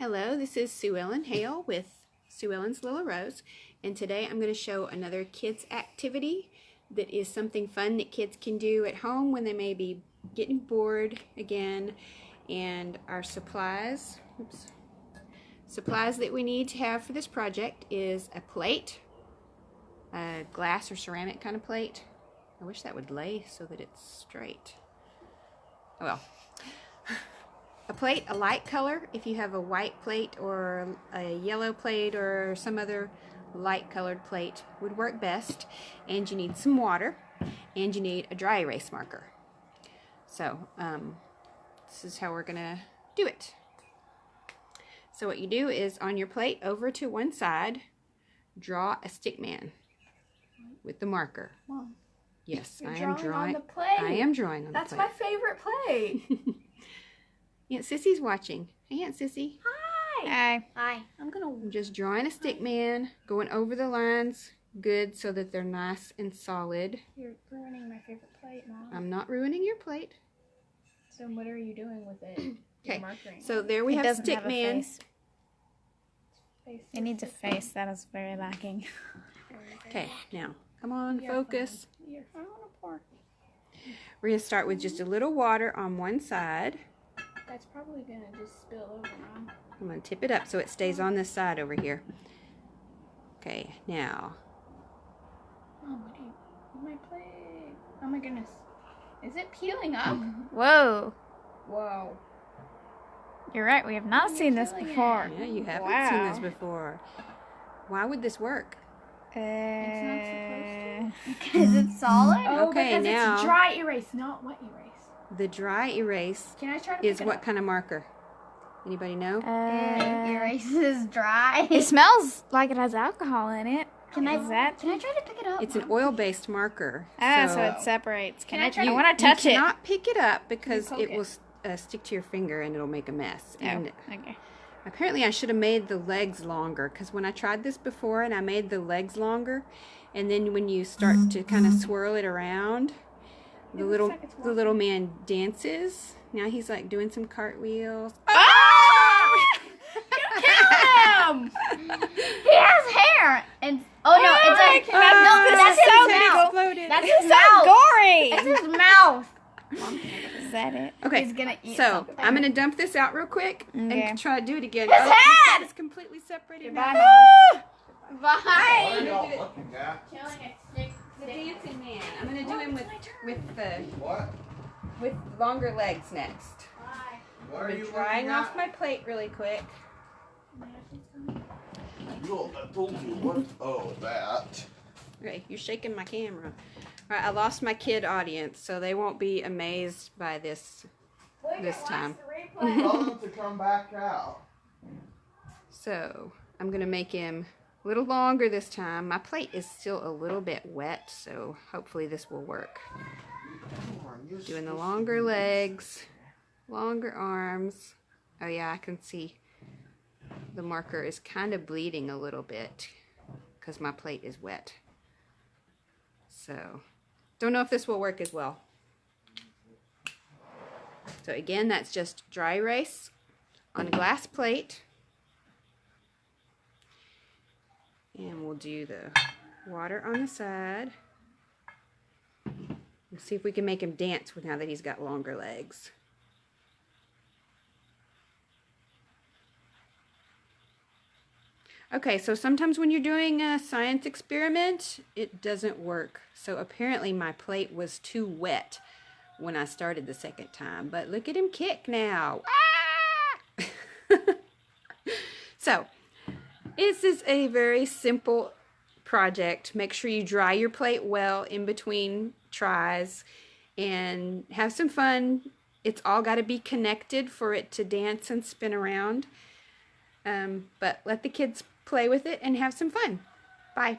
Hello, this is Sue Ellen Hale with Sue Ellen's Little Rose, and today I'm going to show another kids activity that is something fun that kids can do at home when they may be getting bored again. And our supplies that we need to have for this project is a plate, a glass or ceramic kind of plate. I wish that would lay so that it's straight. Oh well. A plate, a light color, if you have a white plate or a yellow plate or some other light colored plate would work best. And you need some water, and you need a dry erase marker. So this is how we're gonna do it. So what you do is on your plate over to one side, draw a stick man with the marker. Mom, yes, I am drawing on the plate. I am drawing on That's the plate. my favorite plate. Aunt Sissy's watching. Hey, Aunt Sissy. Hi. Hi. I'm just drawing a stick man, going over the lines good so that they're nice and solid. You're ruining my favorite plate, Mom. I'm not ruining your plate. So what are you doing with it? Okay, so there we have stick man. It needs a face. That is very lacking. Okay, now come on, focus. I don't want to pour. We're going to start with just a little water on one side. That's probably going to just spill over, Mom. I'm going to tip it up so it stays on this side over here. Okay, now. Mom, what do you... My plate. Oh my goodness. Is it peeling up? Whoa. Whoa. You're right. We have not seen this before. Yeah, you haven't seen this before. Why would this work? It's not supposed to. Because it's solid? Oh, okay, because now it's dry erase, not wet erase. The dry erase Can I try to is pick it what up? kind of marker? Anybody know? Erase is dry. It smells like it has alcohol in it. Can I try to pick it up? It's an oil-based marker. So it separates. Can I try to- I want to touch You it. cannot pick it up because poke it it. will stick to your finger and it'll make a mess. And Okay. apparently I should have made the legs longer, because when I tried this before and I made the legs longer, and then when you start to kind of swirl it around, the little man dances. Now he's like doing some cartwheels. Oh! You killed him! He has hair. And that's Exploded. That's his mouth. Gory. It's his mouth. Is that it? Okay, He's gonna eat so something. I'm gonna dump this out real quick Okay. and try to do it again. His head! It's completely separated. Goodbye, now. Bye. What are y'all looking at? The dancing man. I'm gonna do him What? with longer legs next. What are you Drying looking off at? my plate really quick. I told you what. Oh, that. Okay, you're shaking my camera. All right, I lost my kid audience, so they won't be amazed by this time. Tell them to come back out. So I'm gonna make him a little longer this time. My plate is still a little bit wet, so hopefully this will work. Doing the longer legs, longer arms. Oh yeah, I can see the marker is kind of bleeding a little bit because my plate is wet. So, don't know if this will work as well. So again, that's just dry erase on a glass plate. And we'll do the water on the side. Let's see if we can make him dance now that he's got longer legs. Okay, so sometimes when you're doing a science experiment, it doesn't work. So apparently my plate was too wet when I started the second time. But look at him kick now. Ah! So, this is a very simple project. Make sure you dry your plate well in between tries and have some fun. It's all got to be connected for it to dance and spin around. But let the kids play with it and have some fun. Bye.